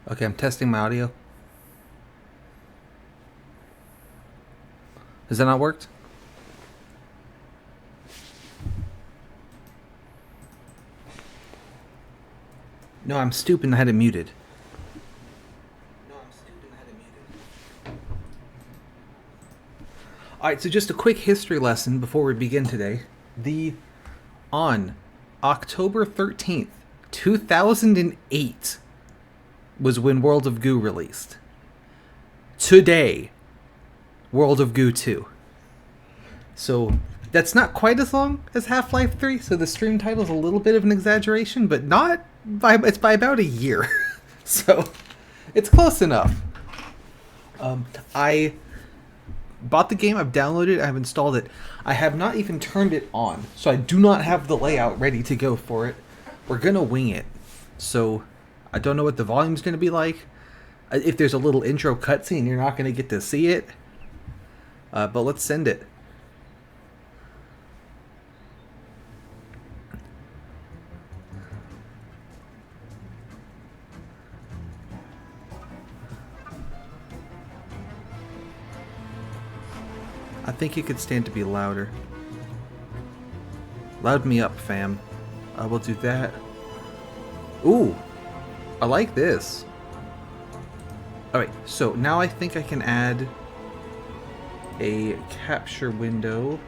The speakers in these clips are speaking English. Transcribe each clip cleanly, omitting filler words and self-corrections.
Okay, I'm testing my audio. Has that not worked? No, I'm stupid and I had it muted. Alright, so just a quick history lesson before we begin today. On October 13th, 2008 was when World of Goo released. Today, World of Goo 2. So that's not quite as long as Half-Life 3, so the stream title is a little bit of an exaggeration, but it's by about a year. So it's close enough. I bought the game, I've downloaded it, I've installed it. I have not even turned it on, so I do not have the layout ready to go for it. We're gonna wing it. So I don't know what the volume's gonna be like. If there's a little intro cutscene, you're not gonna get to see it. But let's send it. I think it could stand to be louder. Loud me up, fam. We'll do that. Ooh, I like this. Alright, so now I think I can add a capture window.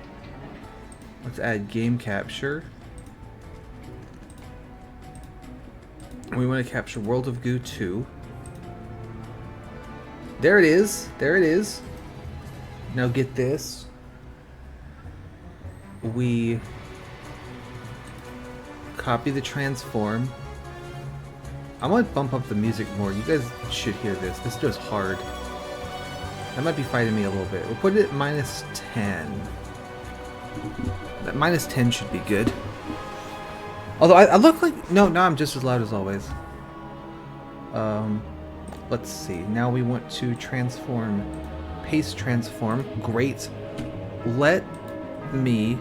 Let's add game capture. We want to capture World of Goo 2. There it is. There it is. Now get this. We copy the transform. I might bump up the music more. You guys should hear this. This goes hard. That might be fighting me a little bit. We'll put it at -10. That -10 should be good. Although I look like... No, I'm just as loud as always. Let's see. Now we want to transform... Paste transform. Great. Let me...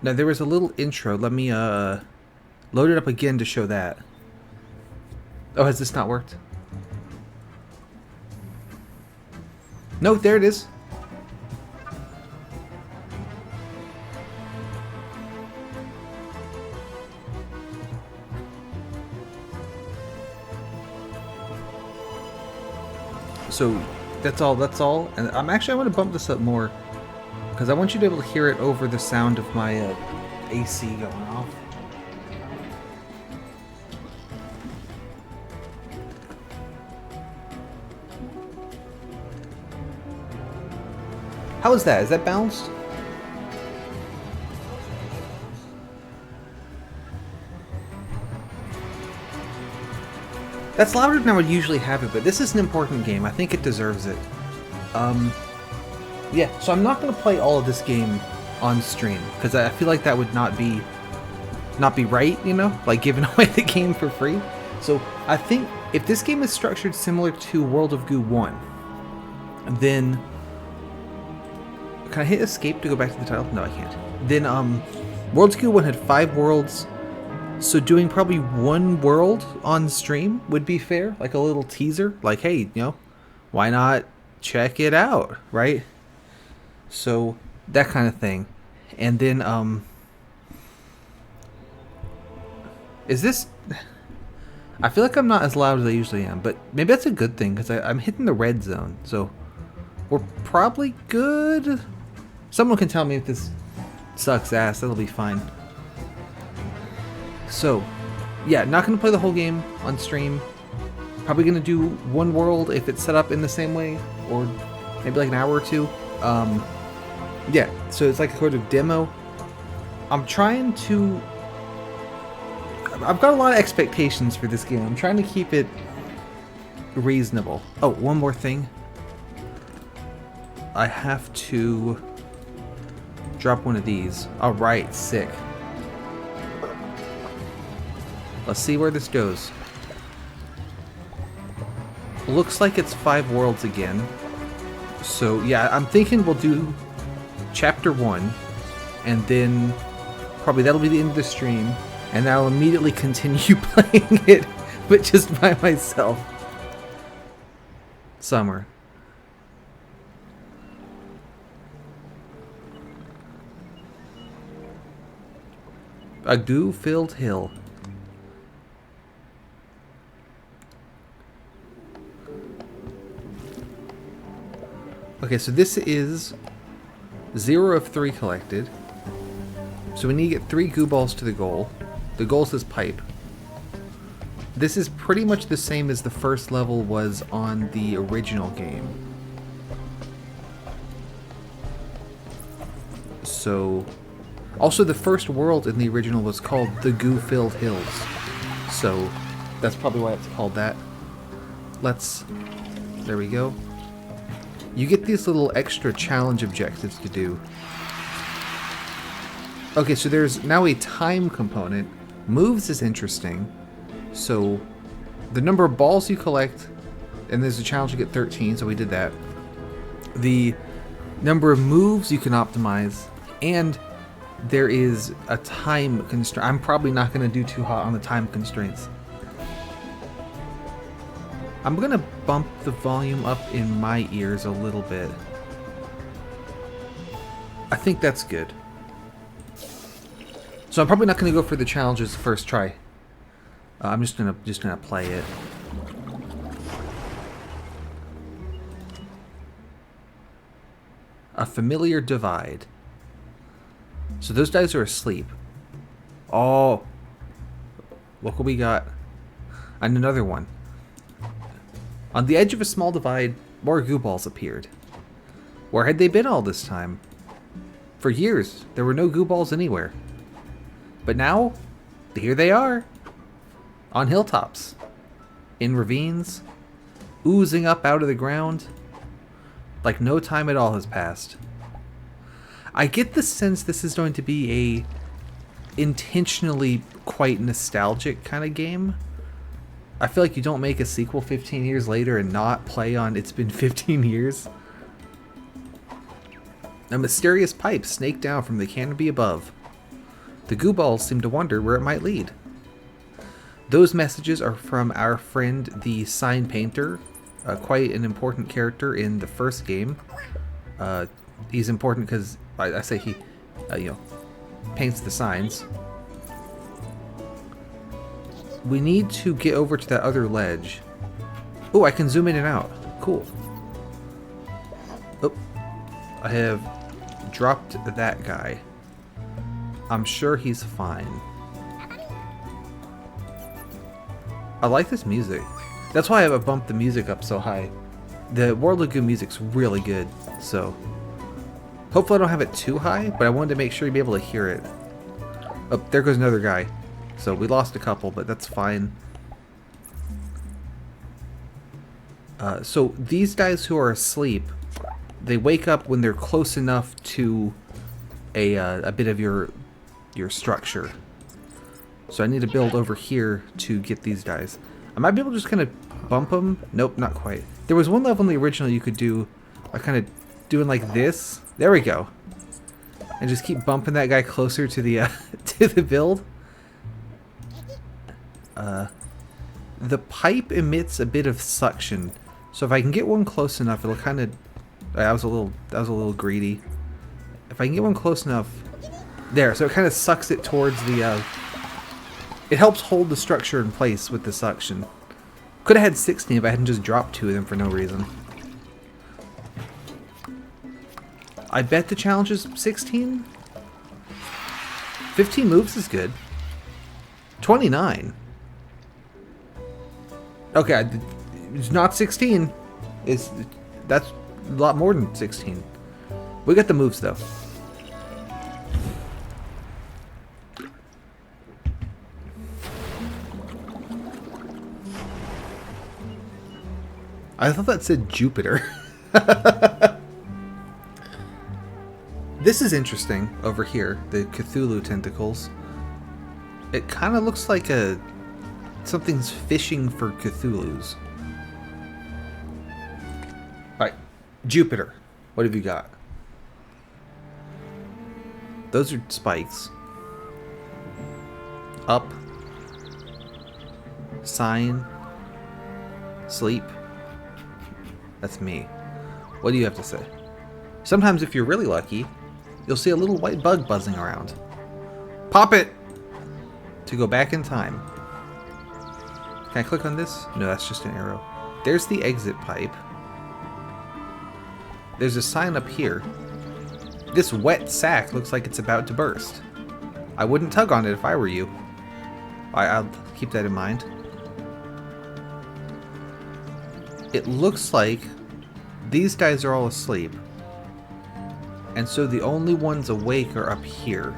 Now there was a little intro. Let me load it up again to show that. Oh, has this not worked? No, there it is. So that's all. And I want to bump this up more because I want you to be able to hear it over the sound of my AC going off. How is that? Is that balanced? That's louder than I would usually have it, but this is an important game. I think it deserves it. Yeah, so I'm not going to play all of this game on stream, because I feel like that would not be right, you know? Like giving away the game for free. So I think if this game is structured similar to World of Goo 1, then... Can I hit escape to go back to the title? No, I can't. Then, World of Goo 1 had 5 worlds. So doing probably 1 world on stream would be fair, like a little teaser, like, hey, you know, why not check it out, right? So that kind of thing. And then is this... I feel like I'm not as loud as I usually am, but maybe that's a good thing because I'm hitting the red zone, so we're probably good. Someone can tell me if this sucks ass, that'll be fine. So, yeah, not going to play the whole game on stream. Probably going to do 1 world if it's set up in the same way, or maybe like an hour or 2. Yeah, so it's like a sort of demo. I'm trying to... I've got a lot of expectations for this game. I'm trying to keep it reasonable. Oh, one more thing. I have to drop one of these. Alright, sick. Let's see where this goes. Looks like it's 5 worlds again. So yeah, I'm thinking we'll do chapter 1, and then probably that'll be the end of the stream, and I'll immediately continue playing it, but just by myself. Summer. A goo-filled hill. Okay, so this is 0 of 3 collected. So we need to get 3 goo balls to the goal. The goal says pipe. This is pretty much the same as the first level was on the original game. So, also the first world in the original was called the Goo-Filled Hills. So, that's probably why it's called that. There we go. You get these little extra challenge objectives to do. Okay, so there's now a time component. Moves is interesting. So, the number of balls you collect, and there's a challenge to get 13, so we did that. The number of moves you can optimize, and there is a time constraint. I'm probably not going to do too hot on the time constraints. I'm going to bump the volume up in my ears a little bit. I think that's good. So I'm probably not going to go for the challenges first try. I'm just gonna play it. A familiar divide. So those guys are asleep. Oh, look what we got. And another one. On the edge of a small divide, more goo balls appeared. Where had they been all this time? For years, there were no goo balls anywhere. But now, here they are. On hilltops. In ravines. Oozing up out of the ground. Like no time at all has passed. I get the sense this is going to be a intentionally quite nostalgic kind of game. I feel like you don't make a sequel 15 years later and not play on It's Been 15 Years. A mysterious pipe snaked down from the canopy above. The goo balls seem to wonder where it might lead. Those messages are from our friend the Sign Painter, quite an important character in the first game. He's important because I say he, paints the signs. We need to get over to that other ledge. Oh, I can zoom in and out. Cool. Oh, I have dropped that guy. I'm sure he's fine. I like this music. That's why I bumped the music up so high. The World of Goo music's really good, so hopefully I don't have it too high, but I wanted to make sure you'd be able to hear it. Oh, there goes another guy. So we lost a couple, but that's fine. So these guys who are asleep, they wake up when they're close enough to a bit of your structure. So I need to build over here to get these guys. I might be able to just kind of bump them. Nope, not quite. There was one level in the original you could do, kind of doing like this. There we go. And just keep bumping that guy closer to the to the build. The pipe emits a bit of suction, so if I can get one close enough, it'll kind of. That was a little greedy. If I can get one close enough, there. So it kind of sucks it towards the. It helps hold the structure in place with the suction. Could have had 16 if I hadn't just dropped 2 of them for no reason. I bet the challenge is 16. 15 moves is good. 29. Okay, it's not 16. That's a lot more than 16. We got the moves though. I thought that said Jupiter. This is interesting over here, the Cthulhu tentacles. It kind of looks like something's fishing for Cthulhu's. Alright, Jupiter. What have you got? Those are spikes. Up. Sign. Sleep. That's me. What do you have to say? Sometimes if you're really lucky, you'll see a little white bug buzzing around. Pop it! To go back in time. Can I click on this? No, that's just an arrow. There's the exit pipe. There's a sign up here. This wet sack looks like it's about to burst. I wouldn't tug on it if I were you. I'll keep that in mind. It looks like these guys are all asleep. And so the only ones awake are up here.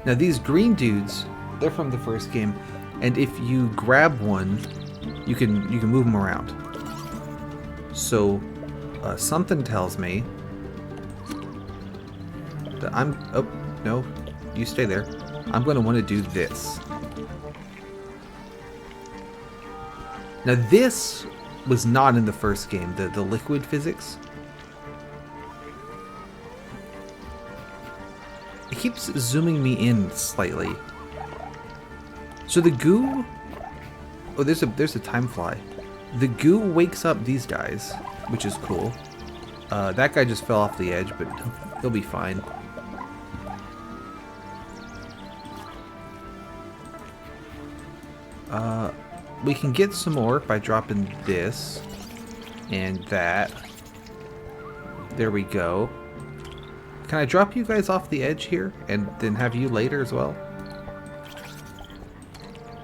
Now these green dudes, they're from the first game, and if you grab one, you can move them around. So something tells me that oh no, you stay there. I'm going to want to do this. Now this was not in the first game, the liquid physics. It keeps zooming me in slightly. So the goo... Oh, there's a time fly. The goo wakes up these guys, which is cool. That guy just fell off the edge, but he'll be fine. We can get some more by dropping this and that. There we go. Can I drop you guys off the edge here and then have you later as well?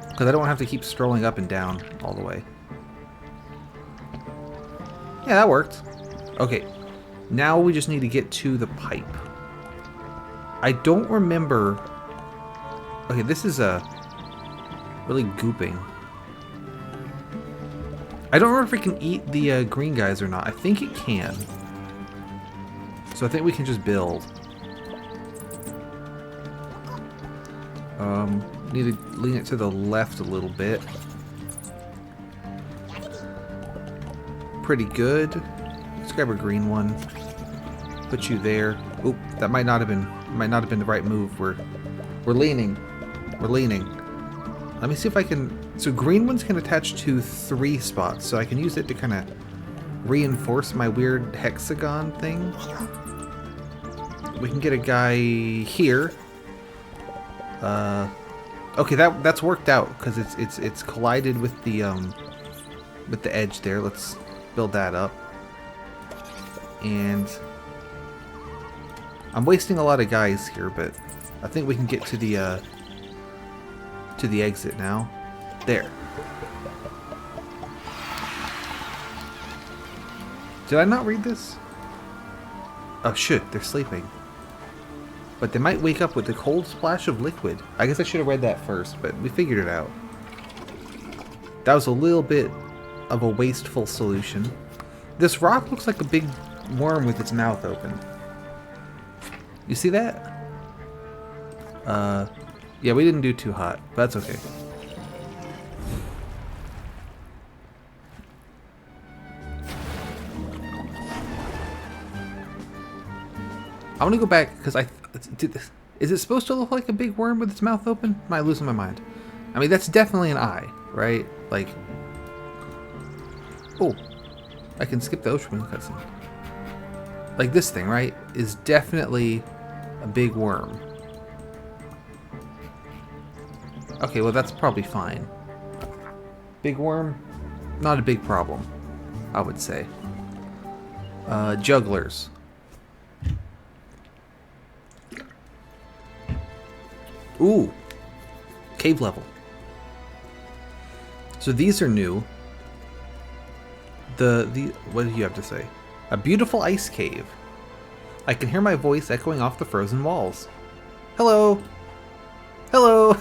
Because I don't have to keep strolling up and down all the way. Yeah, that worked. Okay, now we just need to get to the pipe. I don't remember... Okay, this is really gooping. I don't remember if it can eat the green guys or not. I think it can. So I think we can just build. Need to lean it to the left a little bit. Pretty good. Let's grab a green one. Put you there. Oop, that might not have been the right move. We're leaning. We're leaning. Let me see if I can... So green ones can attach to 3 spots, so I can use it to kind of reinforce my weird hexagon thing. We can get a guy here. Okay, that's worked out because it's collided with the edge there. Let's build that up. And I'm wasting a lot of guys here, but I think we can get to the exit now. There. Did I not read this? Oh shit, they're sleeping. But they might wake up with a cold splash of liquid. I guess I should have read that first, but we figured it out. That was a little bit of a wasteful solution. This rock looks like a big worm with its mouth open. You see that? Yeah, we didn't do too hot, but that's okay. I want to go back because is it supposed to look like a big worm with its mouth open? Am I losing my mind? I mean, that's definitely an eye, right? Like, oh, I can skip the ocean cutscene. Like this thing, right, is definitely a big worm. Okay, well that's probably fine. Big worm, not a big problem, I would say. Jugglers. Ooh, cave level. So these are new. What do you have to say? A beautiful ice cave. I can hear my voice echoing off the frozen walls. Hello. Hello.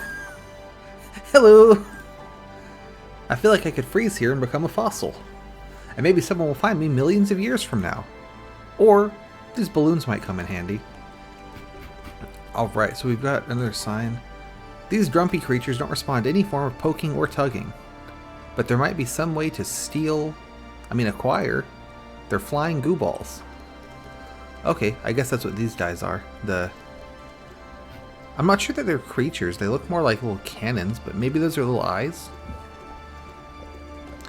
Hello. I feel like I could freeze here and become a fossil. And maybe someone will find me millions of years from now. Or these balloons might come in handy. Alright, so we've got another sign. These grumpy creatures don't respond to any form of poking or tugging. But there might be some way to acquire their flying goo balls. Okay, I guess that's what these guys are. I'm not sure that they're creatures. They look more like little cannons, but maybe those are little eyes.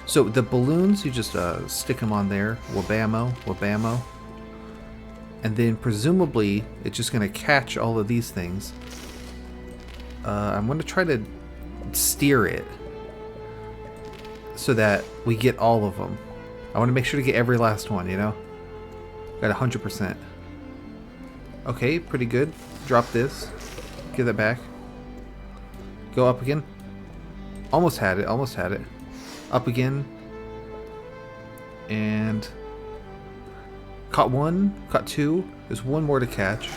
So the balloons, you just stick them on there. Wabamo, wabamo. And then presumably it's just going to catch all of these things. I'm going to try to steer it so that we get all of them. I want to make sure to get every last one, you know? Got 100%. Okay, pretty good. Drop this. Give that back. Go up again. Almost had it, almost had it. Up again. And caught one, caught two. There's one more to catch.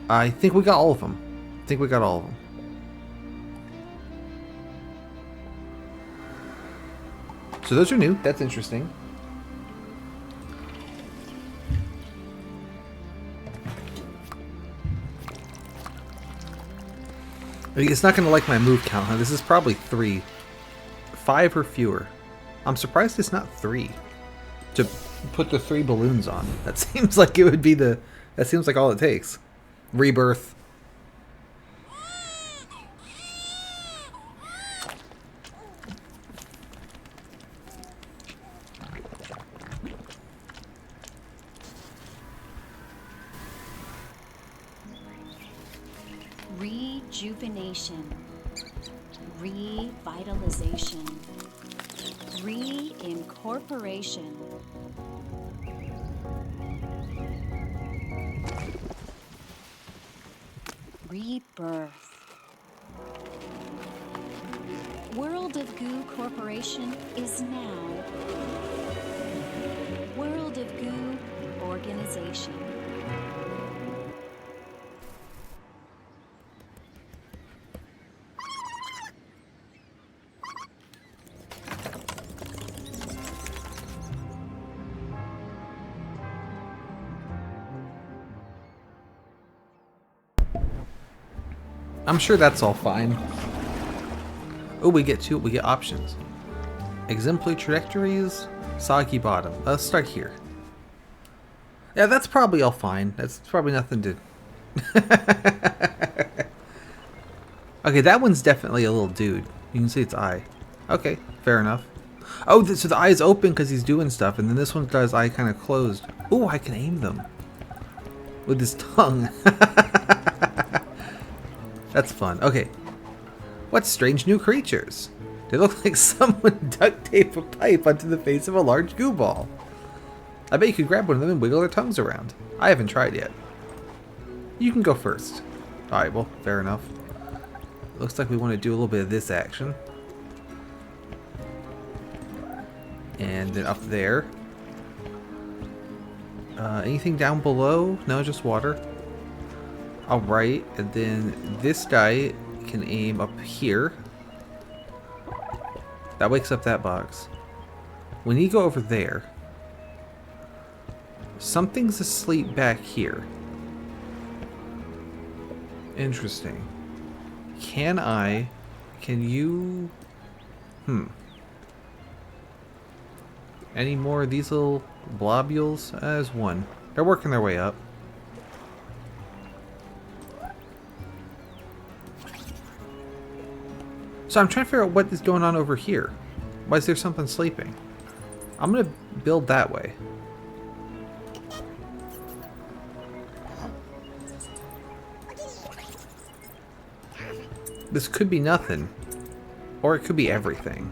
I think we got all of them. I think we got all of them. So those are new. That's interesting. I mean, it's not going to like my move count, huh? This is probably 3. 5 or fewer. I'm surprised it's not 3. To put the 3 balloons on. That seems like it would be the... That seems like all it takes. Rebirth. Rejuvenation, revitalization, reincorporation. Rebirth. World of Goo Corporation is now World of Goo Organization. I'm sure that's all fine. Oh, we get options. Exemplary trajectories, soggy bottom. Let's start here. Yeah, that's probably all fine. That's probably nothing to... Okay, that one's definitely a little dude. You can see its eye. Okay, fair enough. Oh, so the eye is open because he's doing stuff, and then this one does eye kind of closed. Oh, I can aim them with his tongue. That's fun. Okay. What strange new creatures? They look like someone duct taped a pipe onto the face of a large goo ball. I bet you could grab one of them and wiggle their tongues around. I haven't tried yet. You can go first. Alright, well, fair enough. Looks like we want to do a little bit of this action. And then up there. Anything down below? No, just water. Alright, and then this guy can aim up here. That wakes up that box. When you go over there, something's asleep back here. Interesting. Can you... Any more of these little blobules? There's one. They're working their way up. So I'm trying to figure out what is going on over here. Why is there something sleeping? I'm going to build that way. This could be nothing. Or it could be everything.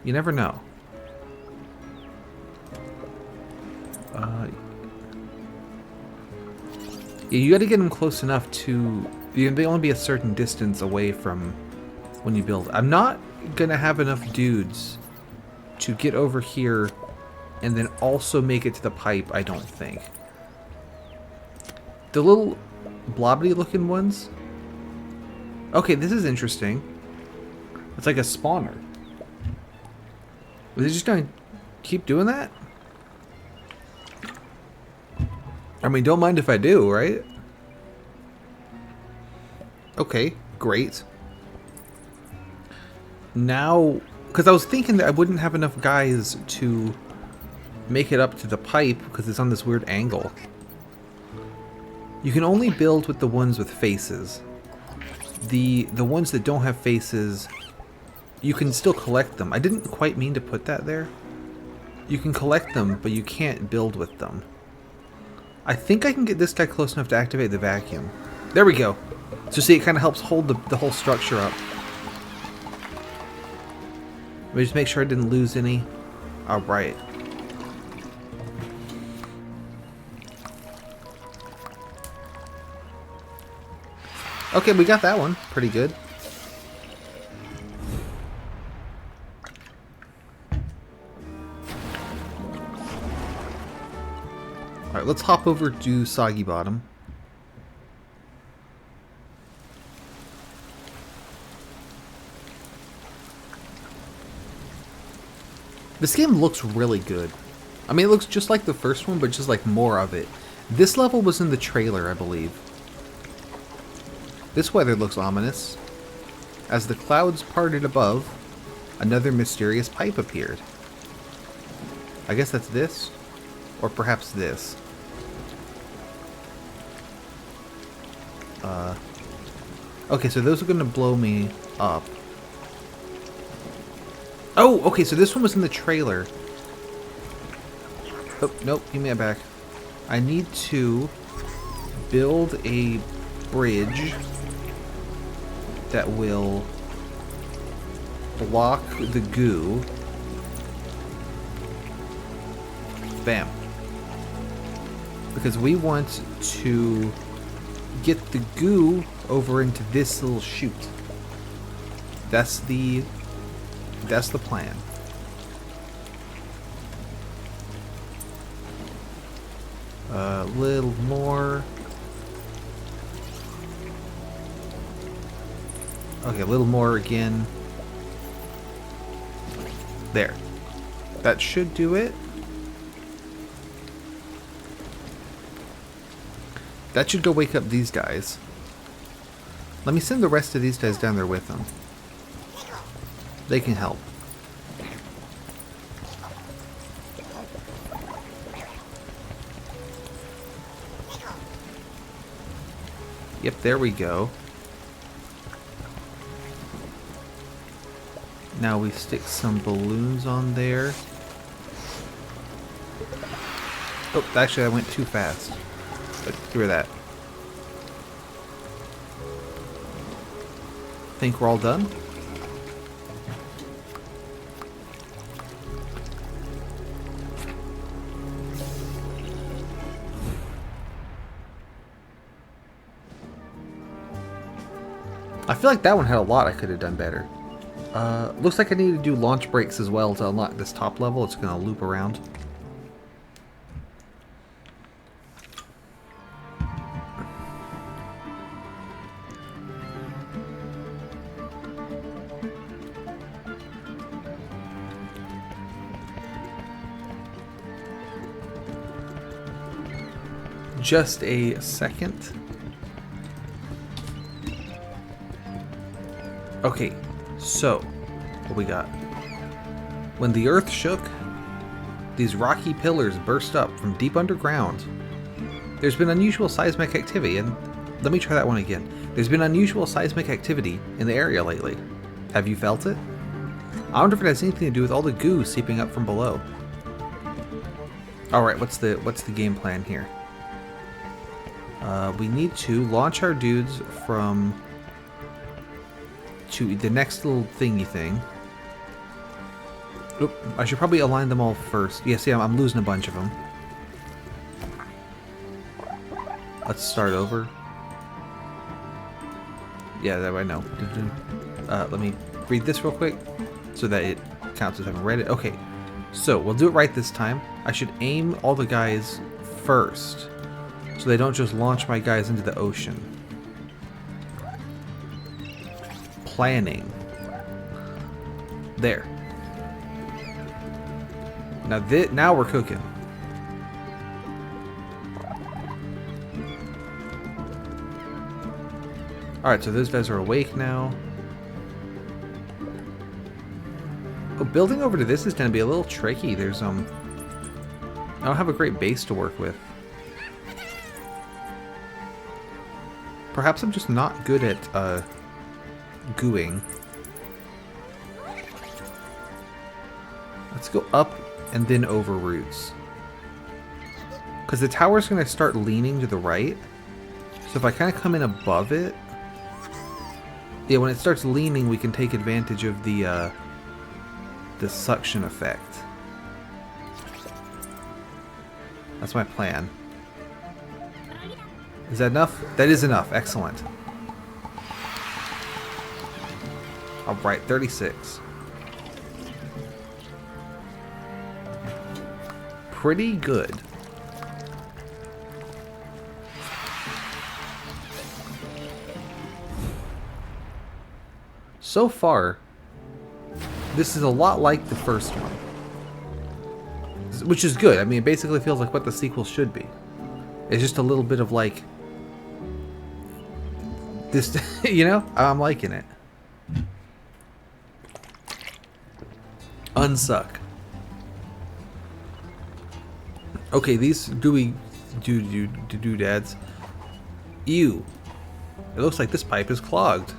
You never know. You gotta get them close enough to... They only be a certain distance away from when you build. I'm not gonna have enough dudes to get over here and then also make it to the pipe, I don't think. The little blobbly looking ones. Okay, this is interesting. It's like a spawner. Are they just gonna keep doing that? I mean, don't mind if I do, right? Okay, great. Now, because I was thinking that I wouldn't have enough guys to make it up to the pipe because it's on this weird angle. You can only build with the ones with faces. The ones that don't have faces, you can still collect them. I didn't quite mean to put that there. You can collect them, but you can't build with them. I think I can get this guy close enough to activate the vacuum. There we go. So see, it kind of helps hold the whole structure up. Let me just make sure I didn't lose any. Alright. Okay, we got that one. Pretty good. Alright, let's hop over to Soggy Bottom. This game looks really good. I mean, it looks just like the first one, but just like more of it. This level was in the trailer, I believe. This weather looks ominous. As the clouds parted above, another mysterious pipe appeared. I guess that's this? Or perhaps this. Okay, so those are going to blow me up. Oh, okay, so this one was in the trailer. Oh, nope, give me that back. I need to build a bridge that will block the goo. Bam. Because we want to get the goo over into this little chute. That's the plan. A little more. Okay, a little more again. There. That should do it. That should go wake up these guys. Let me send the rest of these guys down there with them. They can help. Yep, there we go. Now we stick some balloons on there. Oh, actually I went too fast. But through that. Think we're all done? I feel like that one had a lot I could have done better. Looks like I need to do launch breaks as well to unlock this top level. It's going to loop around. Just a second. Okay, so what we got? When the earth shook, these rocky pillars burst up from deep underground. There's been unusual seismic activity, and let me try that one again. There's been unusual seismic activity in the area lately. Have you felt it? I wonder if it has anything to do with all the goo seeping up from below. All right, what's the game plan here? We need to launch our dudes from to the next little thingy thing. Oop, I should probably align them all first. Yeah, see, I'm losing a bunch of them. Let's start over. Yeah, that I know. Let me read this real quick so that it counts as having read it. Okay, so we'll do it right this time. I should aim all the guys first so they don't just launch my guys into the ocean. Planning. There. Now we're cooking. Alright, so those guys are awake now. Oh, building over to this is going to be a little tricky. There's I don't have a great base to work with. Perhaps I'm just not good at gooing. Let's go up and then over roots. Because the tower's going to start leaning to the right. So if I kind of come in above it... Yeah, when it starts leaning, we can take advantage of the suction effect. That's my plan. Is that enough? That is enough. Excellent. Alright, 36. Pretty good. So far, this is a lot like the first one. Which is good. I mean, it basically feels like what the sequel should be. It's just a little bit of like... this, you know? I'm liking it. Unsuck. Okay, these gooey doodads. Ew. It looks like this pipe is clogged.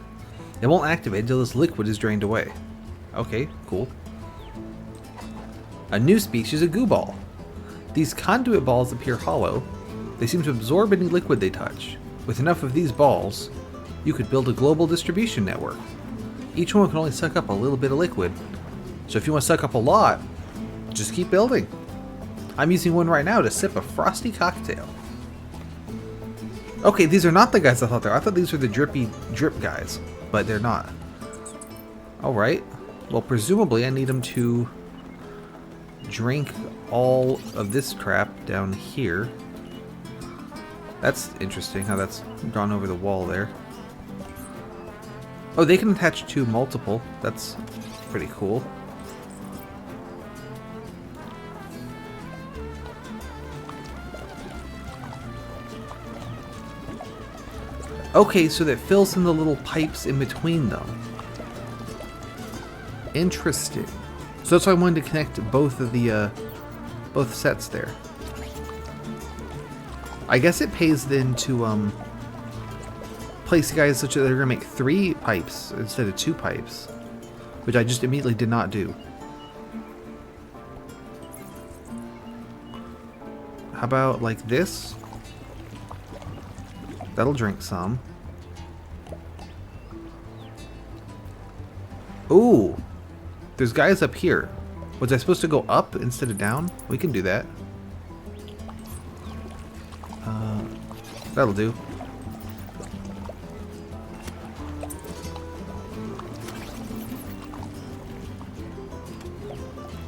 It won't activate until this liquid is drained away. Okay, cool. A new species of goo ball. These conduit balls appear hollow. They seem to absorb any liquid they touch. With enough of these balls, you could build a global distribution network. Each one can only suck up a little bit of liquid. So if you want to suck up a lot, just keep building. I'm using one right now to sip a frosty cocktail. Okay, these are not the guys I thought they were. I thought these were the drippy drip guys, but they're not. Alright. Well, presumably I need them to drink all of this crap down here. That's interesting how that's gone over the wall there. Oh, they can attach to multiple. That's pretty cool. Okay, so that fills in the little pipes in between them. Interesting. So that's why I wanted to connect both of the both sets there. I guess it pays then to place guys such that they're gonna make 3 pipes instead of 2 pipes, which I just immediately did not do. How about like this? That'll drink some. Ooh! There's guys up here. Was I supposed to go up instead of down? We can do that. That'll do.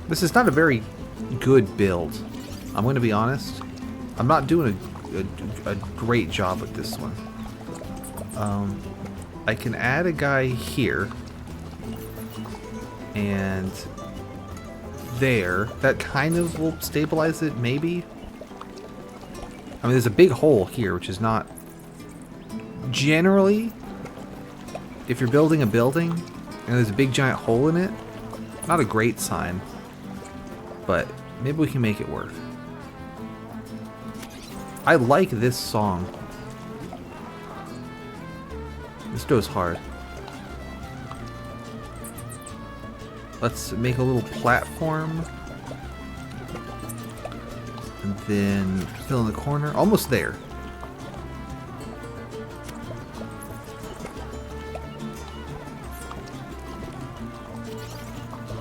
This is not a very good build. I'm going to be honest. I'm not doing a great job with this one. I can add a guy here. And there. That kind of will stabilize it, maybe. I mean, there's a big hole here, which is not... Generally, if you're building a building, and there's a big giant hole in it, not a great sign. But maybe we can make it work. I like this song. This goes hard. Let's make a little platform. And then fill in the corner. Almost there.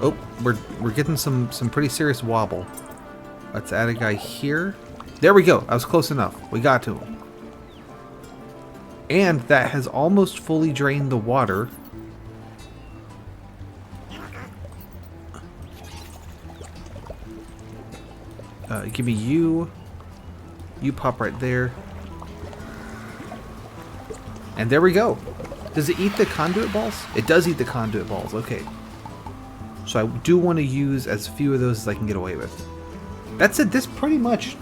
Oh, we're getting some pretty serious wobble. Let's add a guy here. There we go. I was close enough. We got to him. And that has almost fully drained the water. Give me you. You pop right there. And there we go. Does it eat the conduit balls? It does eat the conduit balls. Okay. So I do want to use as few of those as I can get away with. That said, this pretty much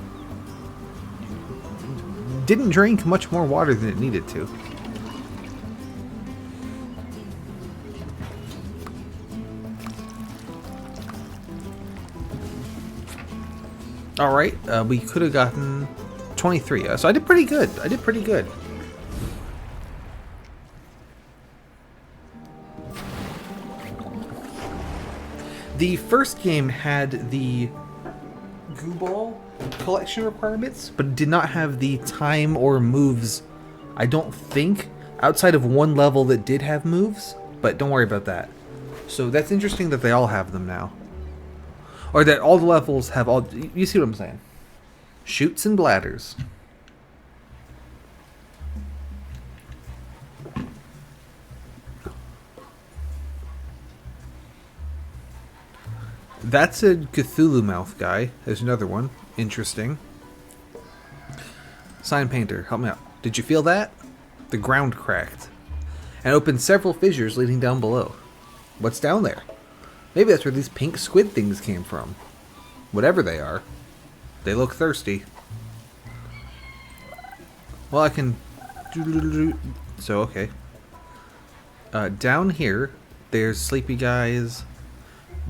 didn't drink much more water than it needed to. Alright, we could have gotten 23. So I did pretty good. I did pretty good. The first game had the goo ball collection requirements, but it did not have the time or moves. I don't think, outside of one level that did have moves, but don't worry about that. So that's interesting that they all have them now. Or that all the levels have all... You see what I'm saying? Chutes and bladders. That's a Cthulhu mouth guy. There's another one. Interesting. Sign painter, help me out. Did you feel that? The ground cracked. And opened several fissures leading down below. What's down there? Maybe that's where these pink squid things came from. Whatever they are. They look thirsty. Well, I can... So, okay. Down here, there's sleepy guys...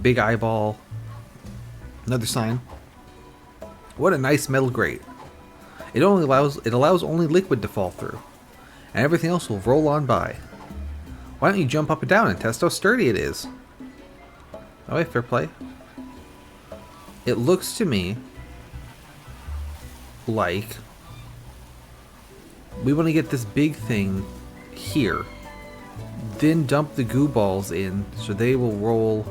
Big eyeball. Another sign. What a nice metal grate. It allows only liquid to fall through, and everything else will roll on by. Why don't you jump up and down and test how sturdy it is? Oh, wait, fair play. It looks to me like we want to get this big thing here, then dump the goo balls in so they will roll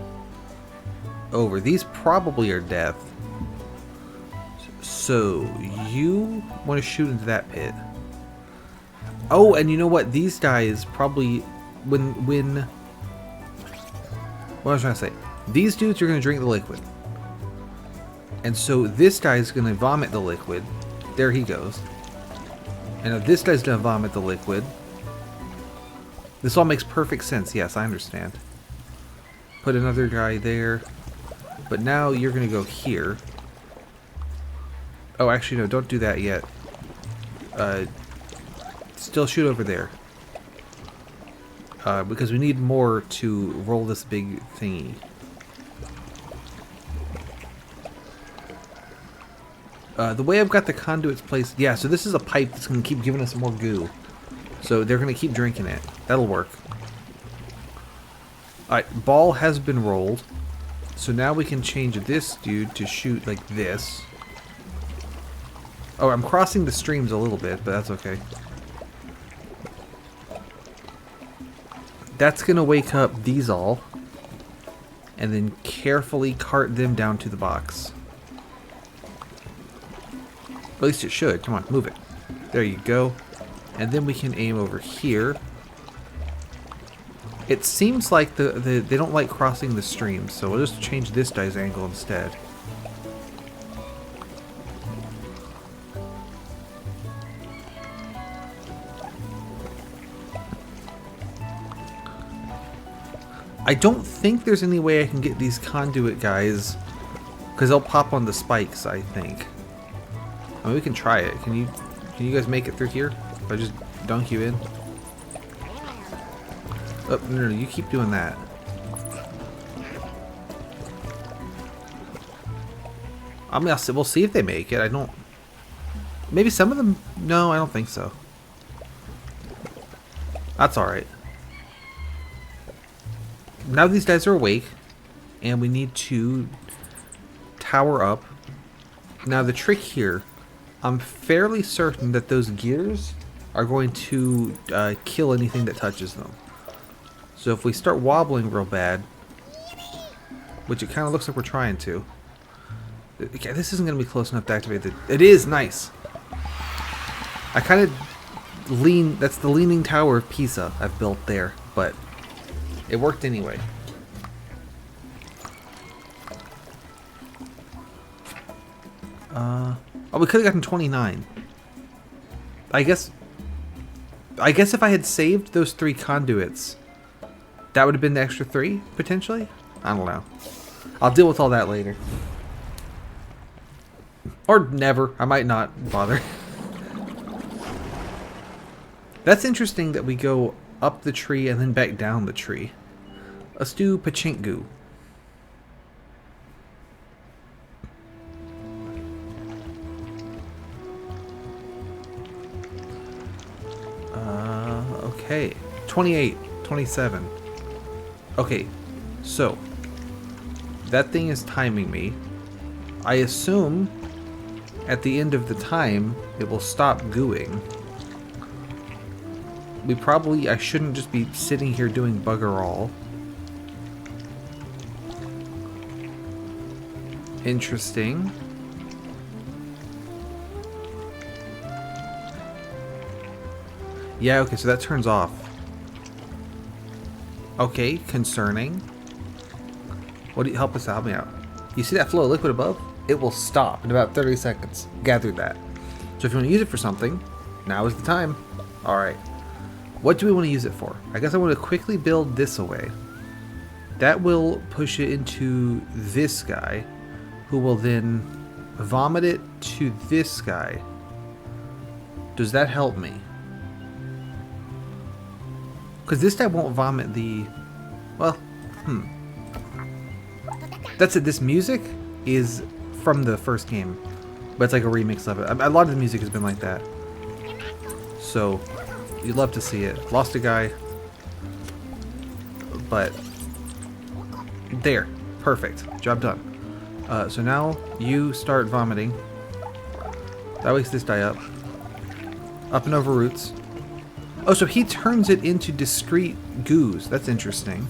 over. These probably are death. So you want to shoot into that pit. Oh, and you know what? These guys probably when what was I trying to say? These dudes are going to drink the liquid. And so this guy's going to vomit the liquid. There he goes. And if this guy's going to vomit the liquid. This all makes perfect sense. Yes, I understand. Put another guy there. But now you're going to go here. Oh, actually, no, don't do that yet. Still shoot over there. Because we need more to roll this big thingy. The way I've got the conduits placed... Yeah, so this is a pipe that's going to keep giving us more goo. So they're going to keep drinking it. That'll work. Alright, ball has been rolled. So now we can change this dude to shoot like this. Oh, I'm crossing the streams a little bit, but that's okay. That's going to wake up these all. And then carefully cart them down to the box. At least it should. Come on, move it. There you go. And then we can aim over here. It seems like they don't like crossing the streams, so we'll just change this guy's angle instead. I don't think there's any way I can get these conduit guys, because they'll pop on the spikes, I think. I mean, we can try it. Can you guys make it through here? If I just dunk you in? Oh, no, you keep doing that. I mean, we'll see if they make it. I don't... Maybe some of them... No, I don't think so. That's alright. Now these guys are awake, and we need to tower up. Now the trick here, I'm fairly certain that those gears are going to kill anything that touches them. So if we start wobbling real bad, which it kind of looks like we're trying to. Okay, this isn't going to be close enough to activate it. It is nice. I kind of lean. That's the Leaning Tower of Pisa I've built there, but it worked anyway. Oh, we could have gotten 29. I guess if I had saved those 3 conduits, that would have been the extra 3, potentially? I don't know. I'll deal with all that later. Or never. I might not bother. That's interesting that we go up the tree and then back down the tree. Let's do Pachinku. Okay. 28, 27. Okay, so that thing is timing me. I assume at the end of the time it will stop gooing. I shouldn't just be sitting here doing bugger all. Interesting. Yeah, okay, so that turns off. Okay, concerning. What do you help us out? Help me out. You see that flow of liquid above? It will stop in about 30 seconds. Gathered that. So if you want to use it for something, now is the time. Alright. What do we want to use it for? I guess I want to quickly build this away. That will push it into this guy, who will then vomit it to this guy. Does that help me? Because this guy won't vomit the... Well, That's it. This music is from the first game, but it's like a remix of it. A lot of the music has been like that. So, you'd love to see it. Lost a guy. But, there. Perfect. Job done. So now, you start vomiting. That wakes this guy up. Up and over roots. Oh, so he turns it into discrete goos. That's interesting.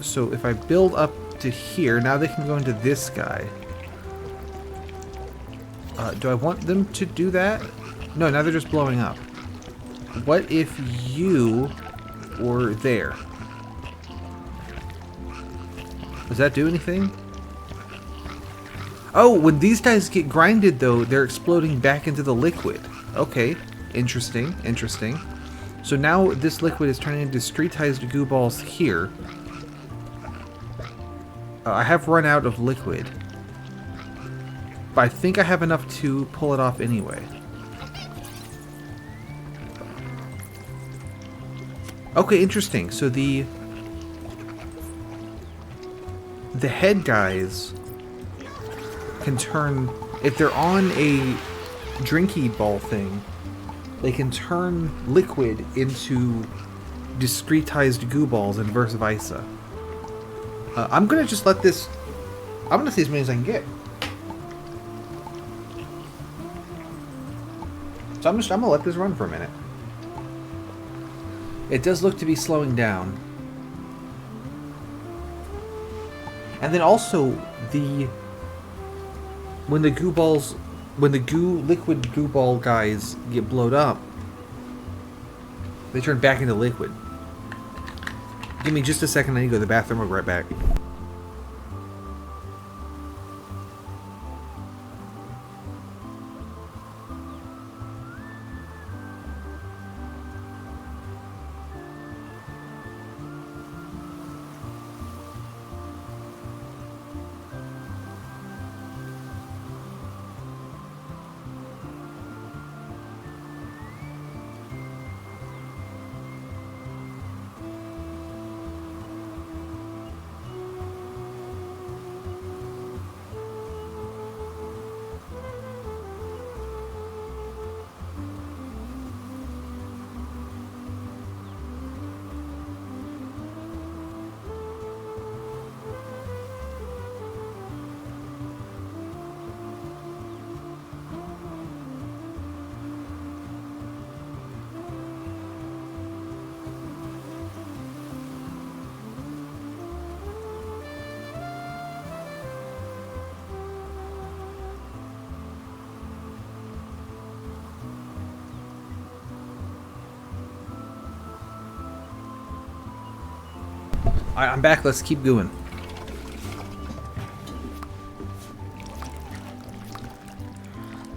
So if I build up to here, now they can go into this guy. Do I want them to do that? No, now they're just blowing up. What if you were there? Does that do anything? Oh, when these guys get grinded, though, they're exploding back into the liquid. Okay, interesting, interesting. So now this liquid is turning into streetized goo balls here. I have run out of liquid, but I think I have enough to pull it off anyway. Okay, interesting. So the head guys can turn, if they're on a drinky ball thing, they can turn liquid into discretized goo balls and vice versa. I'm gonna just let this, I'm gonna see as many as I can get. So I'm gonna let this run for a minute. It does look to be slowing down. And then also when the liquid goo ball guys get blowed up, they turn back into liquid. Give me just a second, I need to go to the bathroom, I'll be right back. Alright, I'm back. Let's keep going.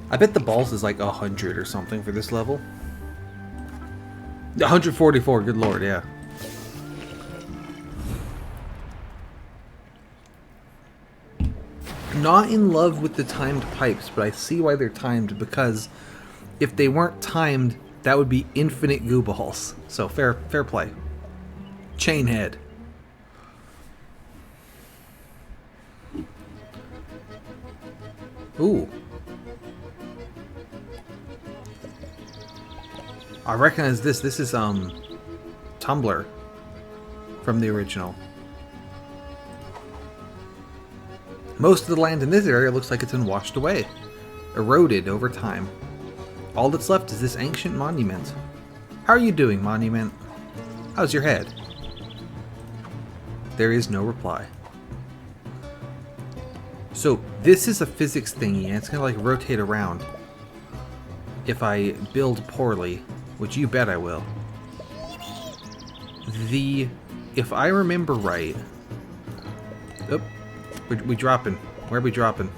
I bet the balls is like 100 or something for this level. 144, good lord, yeah. Not in love with the timed pipes, but I see why they're timed, because if they weren't timed, that would be infinite goo balls. So fair play. Chainhead. Ooh. I recognize this. This is Tumblr from the original. Most of the land in this area looks like it's been washed away, eroded over time. All that's left is this ancient monument. How are you doing, monument? How's your head? There is no reply. So this is a physics thingy, and it's gonna like rotate around if I build poorly, which you bet I will. If I remember right, oop, we dropping. Where are we dropping?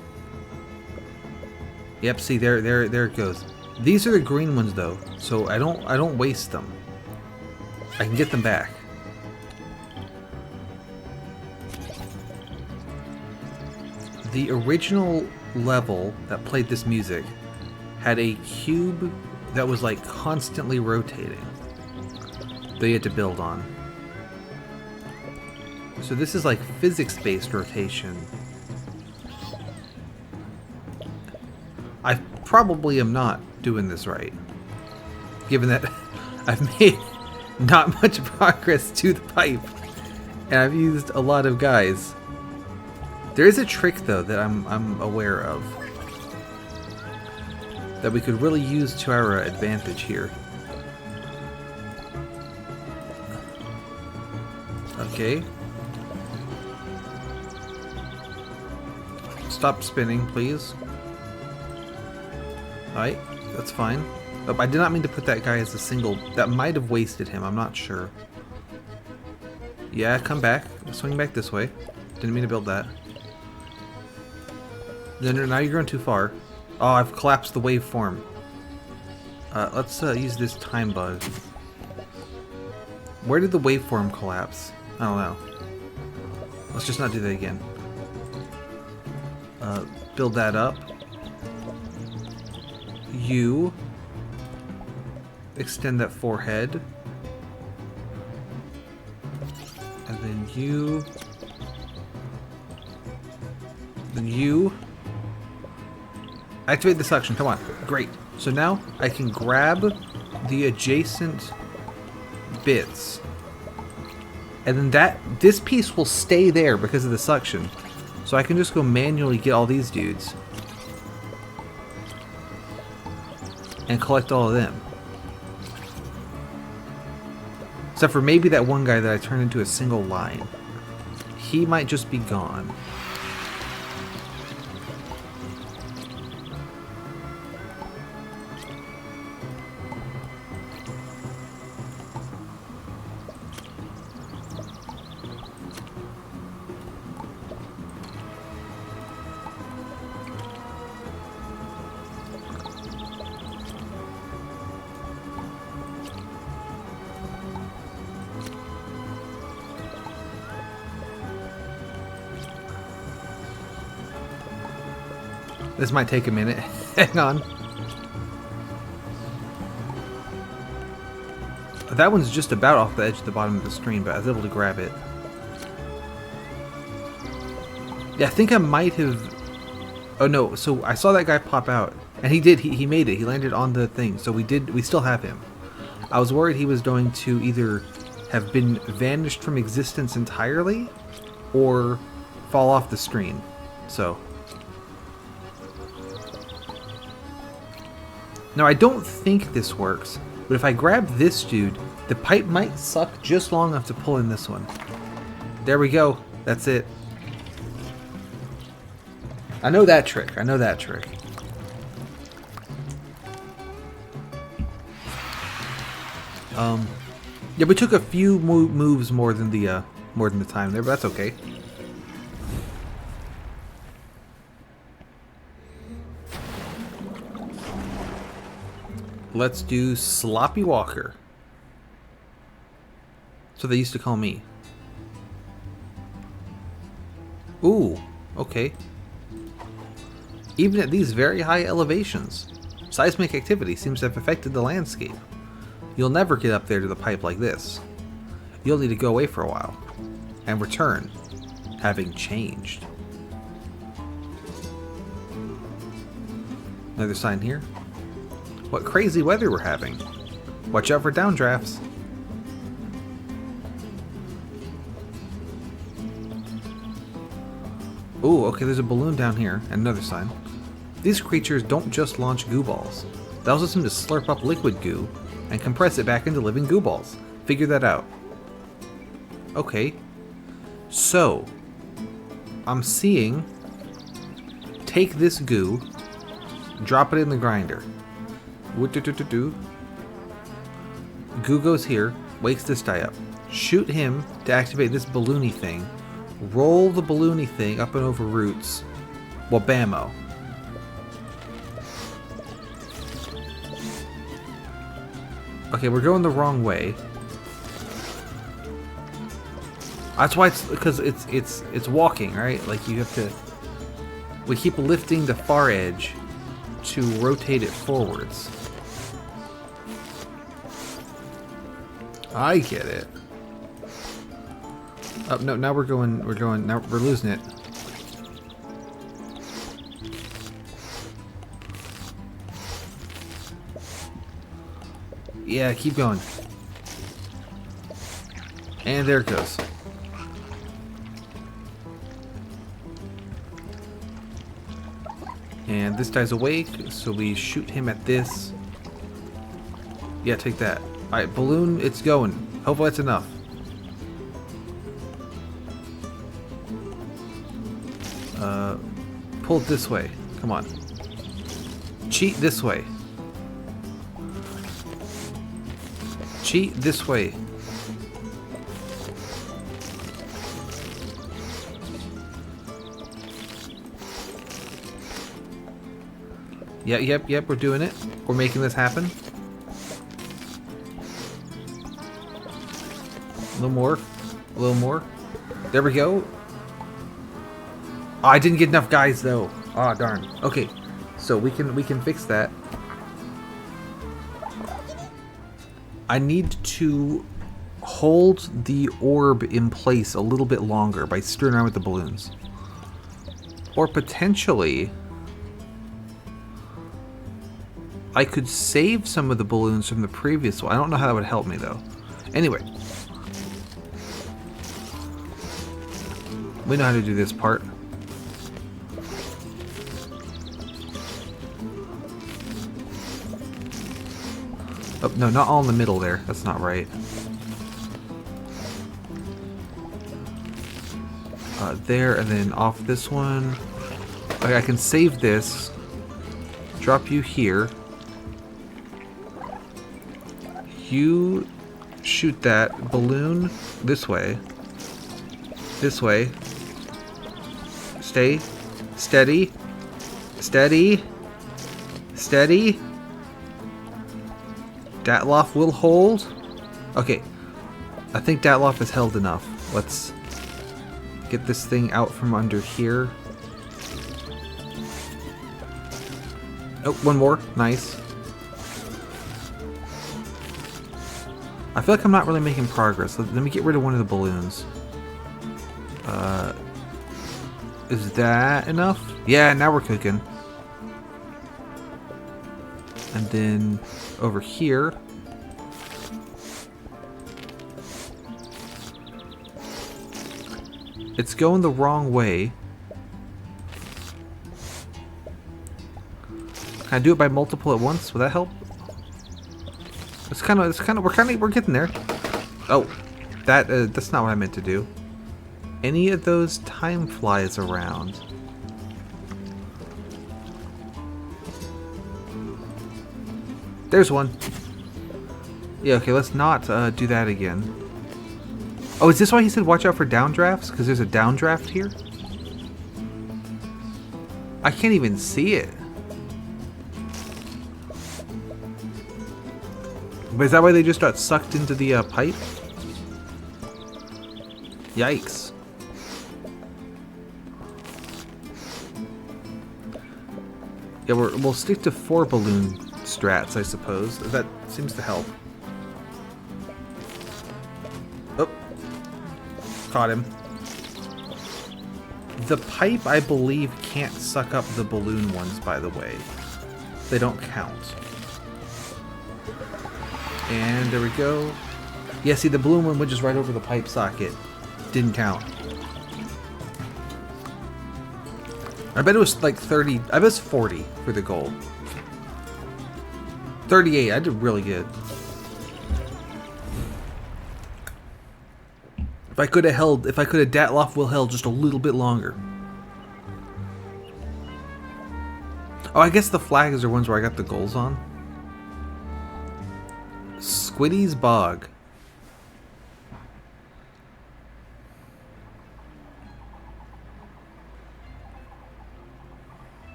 Yep, see there it goes. These are the green ones though, so I don't waste them. I can get them back. The original level that played this music had a cube that was like constantly rotating that you had to build on. So this is like physics-based rotation. I probably am not doing this right, given that I've made not much progress to the pipe, and I've used a lot of guys. There is a trick though that I'm aware of that we could really use to our advantage here. Okay. Stop spinning, please. Alright, that's fine. Oh, I did not mean to put that guy as a single. That might have wasted him, I'm not sure. Yeah, come back. Swing back this way. Didn't mean to build that. No, now you're going too far. Oh, I've collapsed the waveform. Let's use this time bug. Where did the waveform collapse? I don't know. Let's just not do that again. Build that up. You extend that forehead. And then you. Then you. Activate the suction, come on. Great. So now I can grab the adjacent bits. And then this piece will stay there because of the suction. So I can just go manually get all these dudes. And collect all of them. Except for maybe that one guy that I turned into a single line. He might just be gone. This might take a minute. Hang on. That one's just about off the edge of the bottom of the screen, but I was able to grab it. Yeah, I think I might have... Oh no, so I saw that guy pop out. And he did, he made it. He landed on the thing. So we still have him. I was worried he was going to either have been vanished from existence entirely or fall off the screen. So... Now, I don't think this works, but if I grab this dude, the pipe might suck just long enough to pull in this one. There we go. That's it. I know that trick. I know that trick. Yeah, we took a few moves more than the time there, but that's okay. Let's do Sloppy Walker. So they used to call me. Ooh, okay. Even at these very high elevations, seismic activity seems to have affected the landscape. You'll never get up there to the pipe like this. You'll need to go away for a while, and return, having changed. Another sign here. What crazy weather we're having. Watch out for downdrafts. Ooh, okay, there's a balloon down here, and another sign. These creatures don't just launch goo balls. They also seem to slurp up liquid goo and compress it back into living goo balls. Figure that out. Okay. So, I'm seeing... Take this goo, drop it in the grinder. Goo goes here, wakes this guy up. Shoot him to activate this balloony thing. Roll the balloony thing up and over roots. Wabamo. Okay, we're going the wrong way. That's why it's because it's walking, right? Like you have to. We keep lifting the far edge to rotate it forwards. I get it. Oh no! Now we're going. Now we're losing it. Yeah, keep going. And there it goes. And this guy's awake, so we shoot him at this. Yeah, take that. Alright, balloon, it's going. Hopefully that's enough. Pull it this way. Come on. Cheat this way. Cheat this way. Yep, we're doing it. We're making this happen. A little more. A little more. There we go. Oh, I didn't get enough guys though. Ah, darn. Okay. So we can fix that. I need to hold the orb in place a little bit longer by screwing around with the balloons. Or potentially I could save some of the balloons from the previous one. I don't know how that would help me though. Anyway. We know how to do this part. Oh, no, not all in the middle there. That's not right. There, and then off this one. Okay, I can save this. Drop you here. You shoot that balloon this way. This way. Stay. Steady. Steady. Steady. Datloff will hold. Okay. I think Datloff has held enough. Let's get this thing out from under here. Oh, one more. Nice. I feel like I'm not really making progress. Let me get rid of one of the balloons. Is that enough? Yeah, now we're cooking. And then over here. It's going the wrong way. Can I do it by multiple at once? Would that help? We're getting there. Oh, that's not what I meant to do. Any of those time flies around. There's one. Yeah, okay, let's not do that again. Oh, is this why he said watch out for downdrafts? Because there's a downdraft here? I can't even see it. But is that why they just got sucked into the pipe? Yikes. Yeah, we'll stick to 4 balloon strats, I suppose. That seems to help. Oh. Caught him. The pipe, I believe, can't suck up the balloon ones, by the way. They don't count. And there we go. Yeah, see, the balloon one went just right over the pipe socket. Didn't count. I bet it was like 30. I bet it's 40 for the gold. 38. I did really good. If I could have Datloff Will held just a little bit longer. Oh, I guess the flags are ones where I got the goals on. Squiddy's Bog.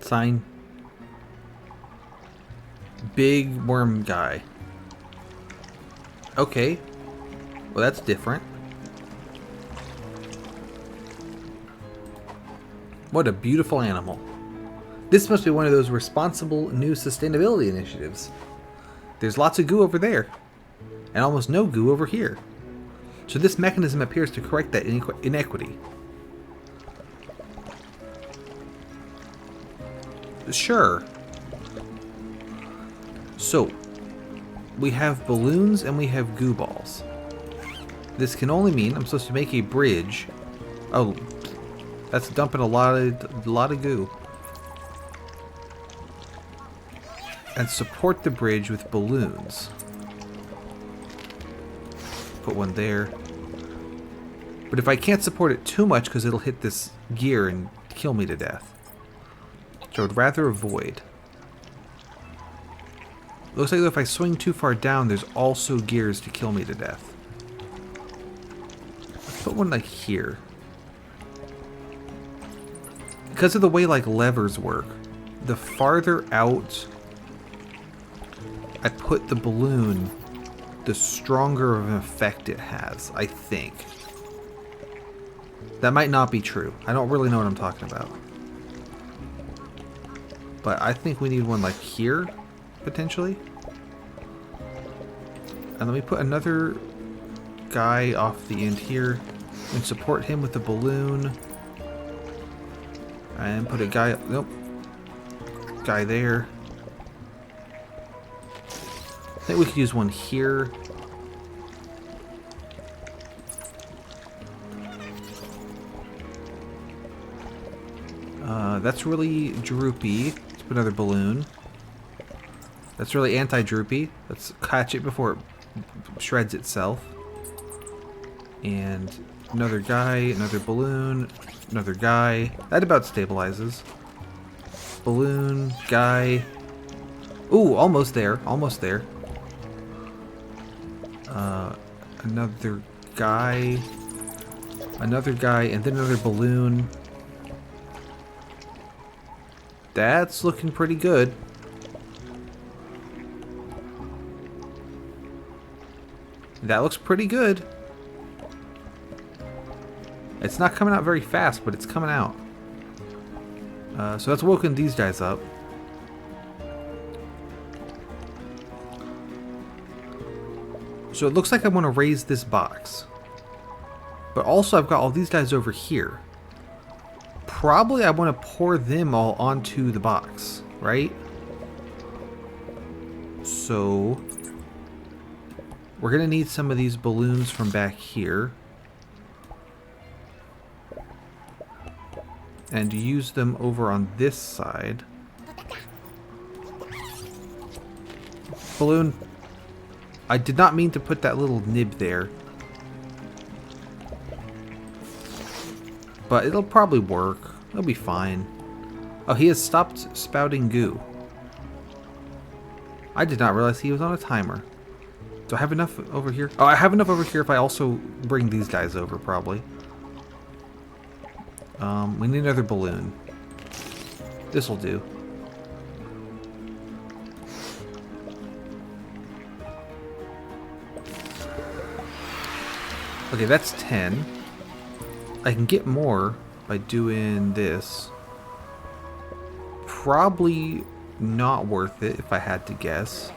Sign. Big worm guy. Okay. Well, that's different. What a beautiful animal. This must be one of those responsible new sustainability initiatives. There's lots of goo over there, and almost no goo over here. So this mechanism appears to correct that inequity. Sure. So, we have balloons and we have goo balls. This can only mean I'm supposed to make a bridge. Oh, that's dumping a lot of goo. And support the bridge with balloons. Put one there. But if I can't support it too much because it'll hit this gear and kill me to death. So I'd rather avoid. Looks like if I swing too far down, there's also gears to kill me to death. Let's put one like here. Because of the way like levers work, the farther out I put the balloon, the stronger of an effect it has, I think. That might not be true. I don't really know what I'm talking about. But I think we need one like here, potentially. And let me put another guy off the end here and support him with the balloon. And put a guy, nope, guy there. I think we could use one here. That's really droopy. Let's put another balloon. That's really anti-droopy. Let's catch it before it shreds itself. And another guy, another balloon, another guy. That about stabilizes. Balloon, guy. Ooh, almost there, almost there. Another guy, and then another balloon. That's looking pretty good. That looks pretty good. It's not coming out very fast, but it's coming out. So that's woken these guys up. So it looks like I want to raise this box. But also I've got all these guys over here. Probably I want to pour them all onto the box, right? So we're going to need some of these balloons from back here. And use them over on this side. Balloon. I did not mean to put that little nib there. But it'll probably work. It'll be fine. Oh, he has stopped spouting goo. I did not realize he was on a timer. Do I have enough over here? Oh, I have enough over here if I also bring these guys over, probably. We need another balloon. This'll do. Okay, that's 10. I can get more by doing this. Probably not worth it if I had to guess.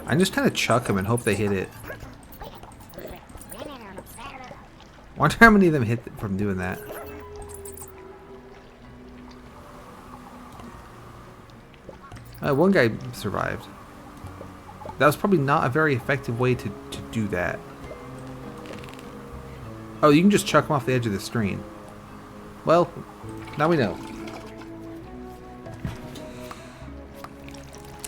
I just kind of chuck them and hope they hit it. Wonder how many of them hit from doing that. One guy survived. That was probably not a very effective way to do that. Oh, you can just chuck them off the edge of the screen. Well, now we know.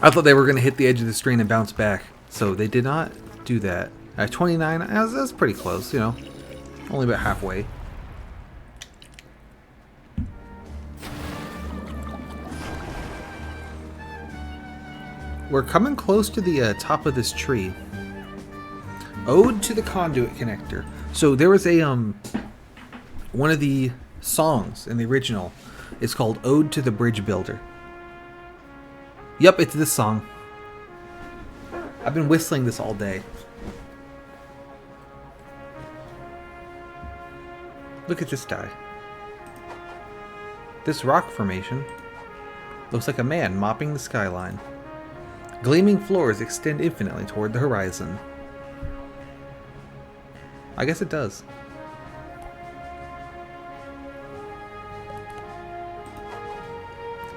I thought they were going to hit the edge of the screen and bounce back. So they did not do that. At 29, that's pretty close, you know. Only about halfway. We're coming close to the top of this tree. Ode to the Conduit Connector. So there was a one of the songs in the original is called Ode to the Bridge Builder. Yep, it's this song. I've been whistling this all day. Look at this guy. This rock formation looks like a man mopping the skyline. Gleaming floors extend infinitely toward the horizon. I guess it does.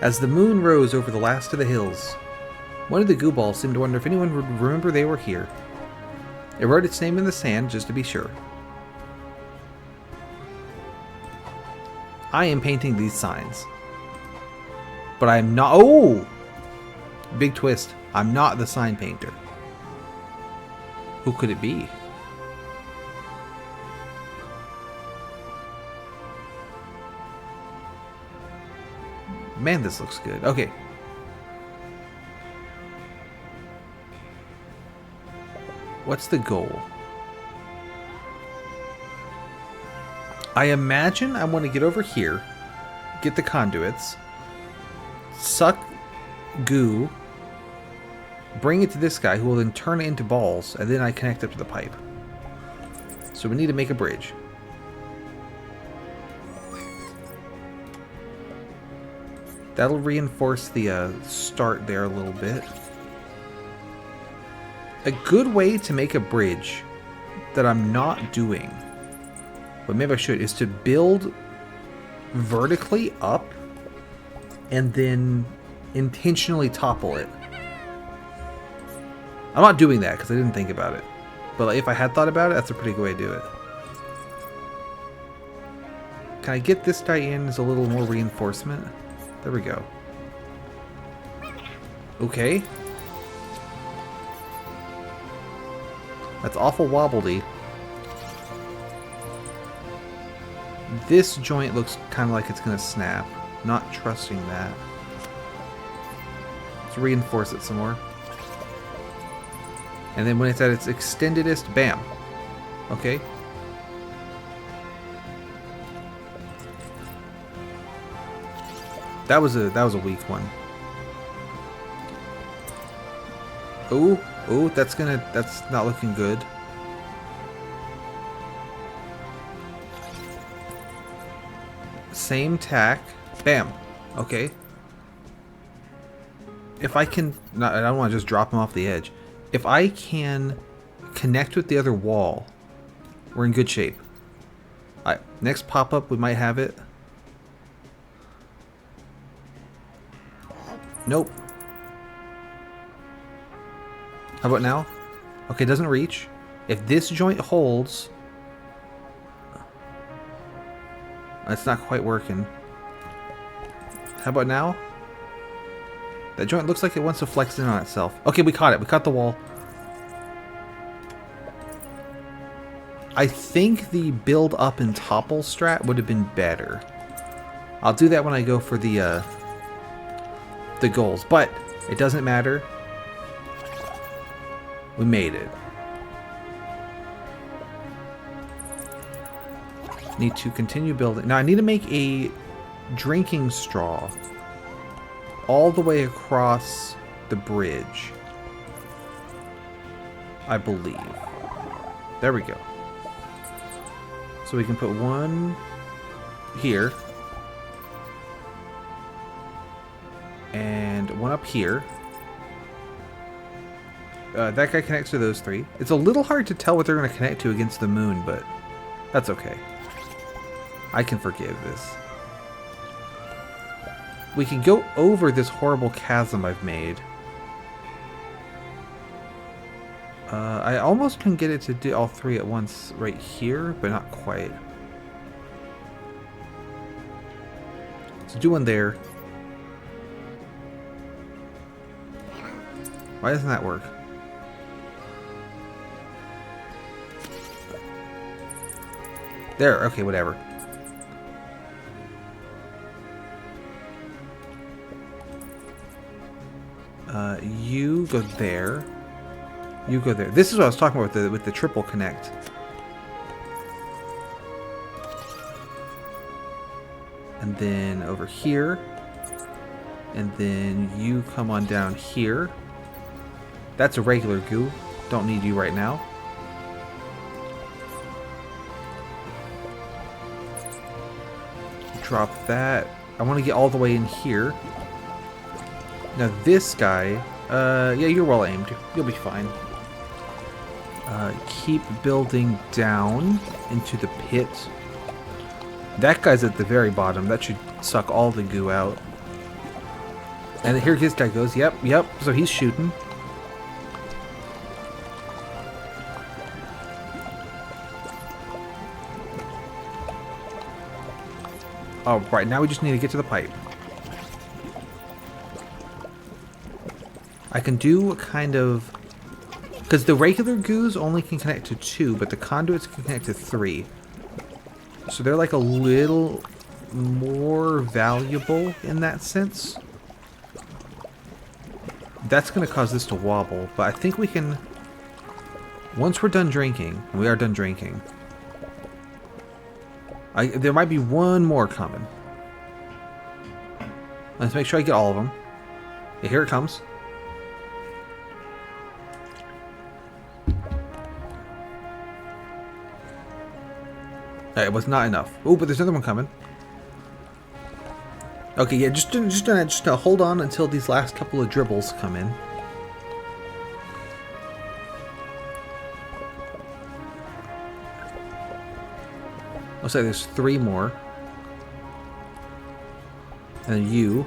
As the moon rose over the last of the hills, one of the goo balls seemed to wonder if anyone would remember they were here. It wrote its name in the sand just to be sure. I am painting these signs. But I am not... Oh! Big twist. I'm not the sign painter. Who could it be? Man, this looks good. Okay. What's the goal? I imagine I want to get over here, get the conduits, suck goo, bring it to this guy who will then turn it into balls, and then I connect up to the pipe. So we need to make a bridge. That'll reinforce the start there a little bit. A good way to make a bridge that I'm not doing, but maybe I should, is to build vertically up and then intentionally topple it. I'm not doing that because I didn't think about it. But if I had thought about it, that's a pretty good way to do it. Can I get this guy in as a little more reinforcement? There we go. Okay. That's awful wobbledy. This joint looks kind of like it's going to snap. Not trusting that. Let's reinforce it some more. And then when it's at its extendedest, bam. Okay. That was a weak one. Ooh, that's not looking good. Same tack. Bam. Okay. If I can... I don't want to just drop him off the edge. If I can connect with the other wall, we're in good shape. Alright, next pop-up, we might have it. Nope. How about now? Okay, doesn't reach. If this joint holds... It's not quite working. How about now? That joint looks like it wants to flex in on itself. Okay, we caught it. We caught the wall. I think the build up and topple strat would have been better. I'll do that when I go for the goals, but it doesn't matter. We made it. Need to continue building. Now I need to make a drinking straw all the way across the bridge, I believe. There we go. So we can put one here and one up here. That guy connects to those three. It's a little hard to tell what they're going to connect to against the moon, but that's okay. I can forgive this. We can go over this horrible chasm I've made. I almost can get it to do all three at once right here, but not quite. So do one there. Why doesn't that work? There, okay, whatever. You go there. You go there. This is what I was talking about with the triple connect. And then over here. And then you come on down here. That's a regular goo. Don't need you right now. Drop that. I want to get all the way in here. Now this guy, yeah, you're well aimed. You'll be fine. Keep building down into the pit. That guy's at the very bottom. That should suck all the goo out. And here this guy goes. Yep. So he's shooting. Oh, right. Now we just need to get to the pipe. I can do kind of... Because the regular goos only can connect to 2, but the conduits can connect to 3. So they're like a little more valuable in that sense. That's going to cause this to wobble, but I think we can... Once we're done drinking, and we are done drinking, there might be one more coming. Let's make sure I get all of them. Yeah, here it comes. It was not enough. Oh, but there's another one coming. Okay, yeah, just hold on until these last couple of dribbles come in. Looks like there's 3 more. And you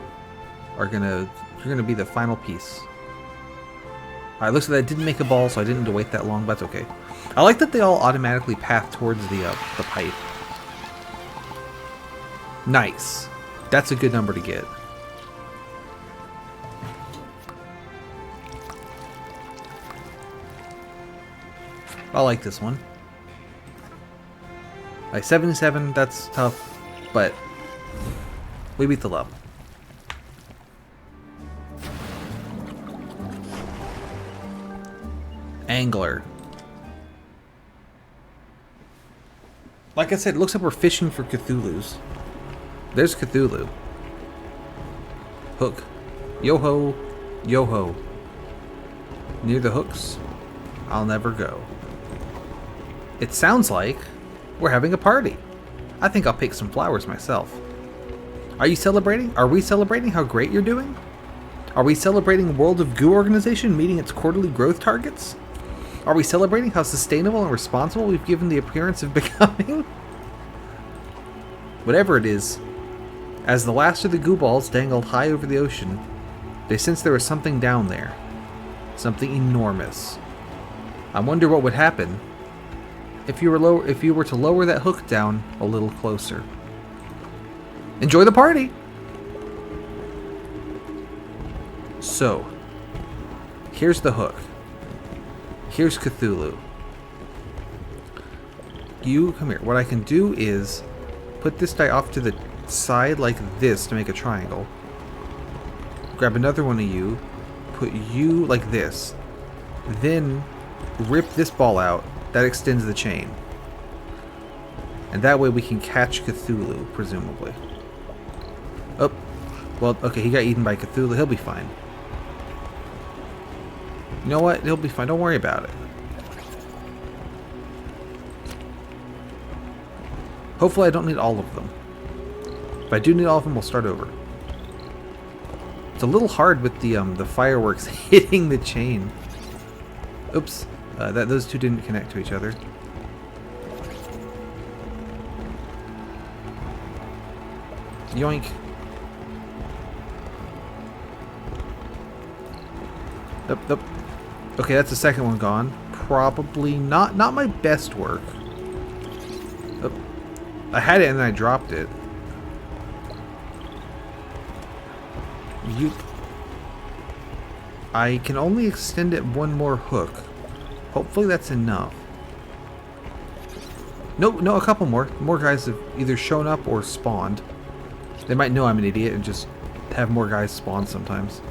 are you're gonna be the final piece. Alright, looks like that didn't make a ball, so I didn't need to wait that long, but that's okay. I like that they all automatically path towards the pipe. Nice. That's a good number to get. I like this one. Like 77, that's tough, but we beat the level. Angler. Like I said, it looks like we're fishing for Cthulhu's. There's Cthulhu. Hook. Yo-ho. Yo-ho. Near the hooks, I'll never go. It sounds like we're having a party. I think I'll pick some flowers myself. Are you celebrating? Are we celebrating how great you're doing? Are we celebrating World of Goo organization meeting its quarterly growth targets? Are we celebrating how sustainable and responsible we've given the appearance of becoming? Whatever it is, as the last of the goo balls dangled high over the ocean, they sensed there was something down there. Something enormous. I wonder what would happen if you were to lower that hook down a little closer. Enjoy the party! So, here's the hook. Here's Cthulhu. You come here. What I can do is put this guy off to the side like this to make a triangle. Grab another one of you. Put you like this. Then rip this ball out. That extends the chain. And that way we can catch Cthulhu, presumably. Oh. Well, okay, he got eaten by Cthulhu. He'll be fine. You know what? He'll be fine. Don't worry about it. Hopefully I don't need all of them. If I do need all of them, we'll start over. It's a little hard with the fireworks hitting the chain. Oops. Those two didn't connect to each other. Yoink. Up. Okay, that's the second one gone. Probably not my best work. Oh, I had it and then I dropped it. I can only extend it one more hook. Hopefully that's enough. No, a couple more. More guys have either shown up or spawned. They might know I'm an idiot and just have more guys spawn sometimes.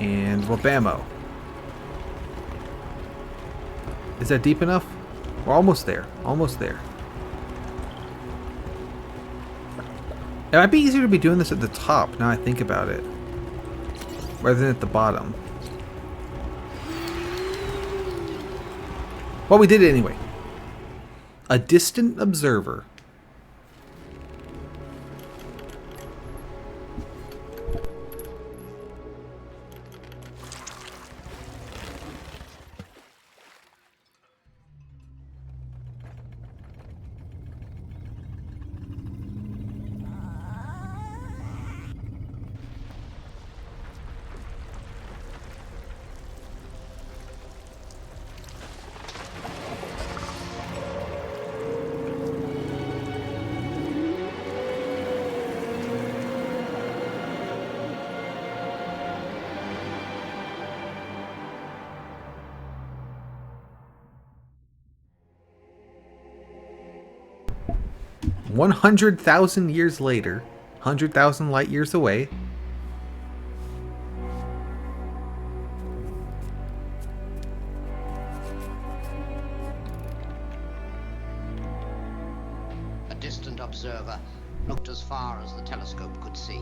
And wabamo. Is that deep enough? We're almost there. Almost there. It might be easier to be doing this at the top, now I think about it, rather than at the bottom. Well, we did it anyway. A distant observer. $100,000 years later, 100,000 light years away. A distant observer looked as far as the telescope could see.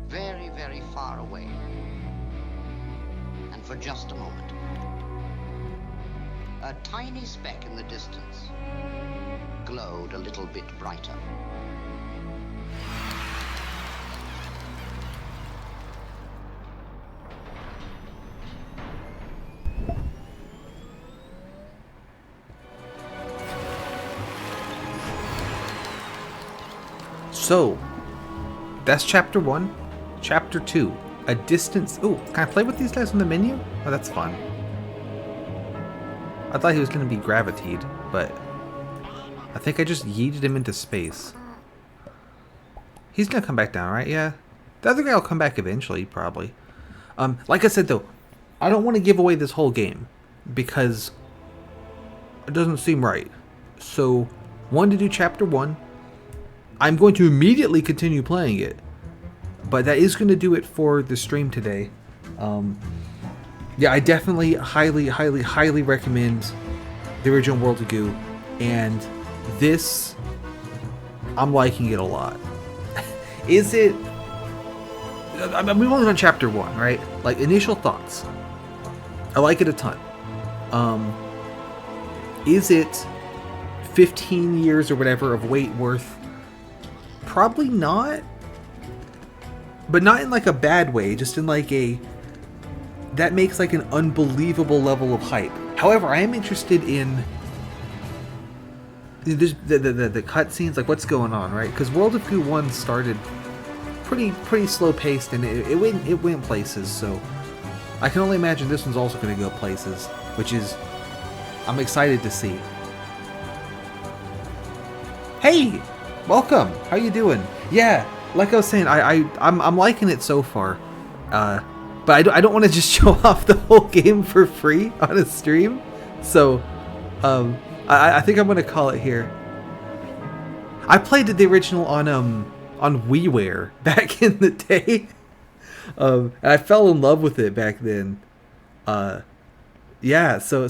Very, very far away. And for just a moment. A tiny speck in the distance glowed a little bit brighter. So, that's chapter 1. Chapter 2, a distance... Ooh, can I play with these guys on the menu? Oh, that's fun. I thought he was going to be gravitied, but I think I just yeeted him into space. He's going to come back down, right? Yeah. The other guy will come back eventually, probably. Like I said, though, I don't want to give away this whole game because it doesn't seem right. So, wanted to do chapter 1. I'm going to immediately continue playing it, but that is going to do it for the stream today. Yeah, I definitely highly recommend the original World of Goo, and this, I'm liking it a lot. Is it... I mean, we've only done chapter 1, right? Like, initial thoughts. I like it a ton. Is it 15 years or whatever of wait worth? Probably not. But not in like a bad way, just in like a... That makes like an unbelievable level of hype. However, I am interested in the cutscenes, like what's going on, right? Because World of Goo 1 started pretty slow paced, and it went places. So I can only imagine this one's also going to go places, which is I'm excited to see. Hey, welcome. How you doing? Yeah, like I was saying, I'm liking it so far. But I don't want to just show off the whole game for free on a stream. So, I think I'm going to call it here. I played the original on WiiWare back in the day. And I fell in love with it back then. Yeah, so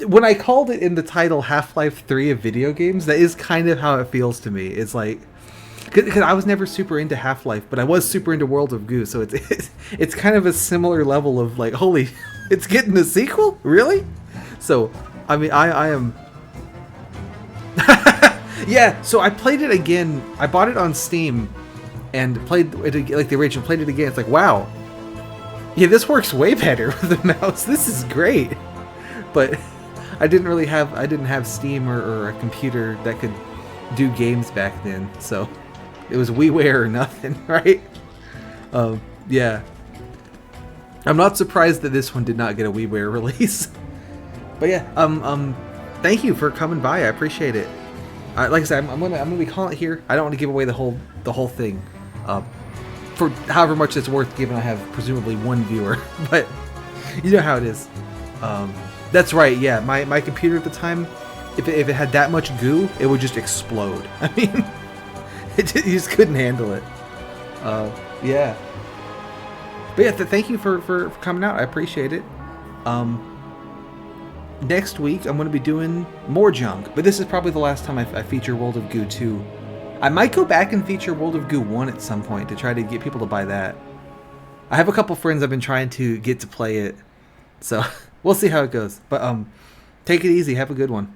when I called it in the title Half-Life 3 of video games, that is kind of how it feels to me. It's like... Because I was never super into Half-Life, but I was super into World of Goo, so it's kind of a similar level of like, holy, it's getting a sequel? Really? So, I mean, I am... Yeah, so I played it again. I bought it on Steam and played it like the original, played it again. It's like, wow. Yeah, this works way better with the mouse. This is great. but I didn't have Steam or a computer that could do games back then, so it was WiiWare or nothing, right? Yeah. I'm not surprised that this one did not get a WiiWare release. But yeah, thank you for coming by. I appreciate it. Like I said, I'm gonna be calling it here. I don't want to give away the whole thing, for however much it's worth, given I have presumably one viewer. But you know how it is. That's right. Yeah, my computer at the time, if it had that much goo, it would just explode. I mean, you just couldn't handle it. Yeah. But yeah, thank you for coming out. I appreciate it. Next week, I'm going to be doing more junk, but this is probably the last time I feature World of Goo 2. I might go back and feature World of Goo 1 at some point to try to get people to buy that. I have a couple friends I've been trying to get to play it, so we'll see how it goes. But take it easy. Have a good one.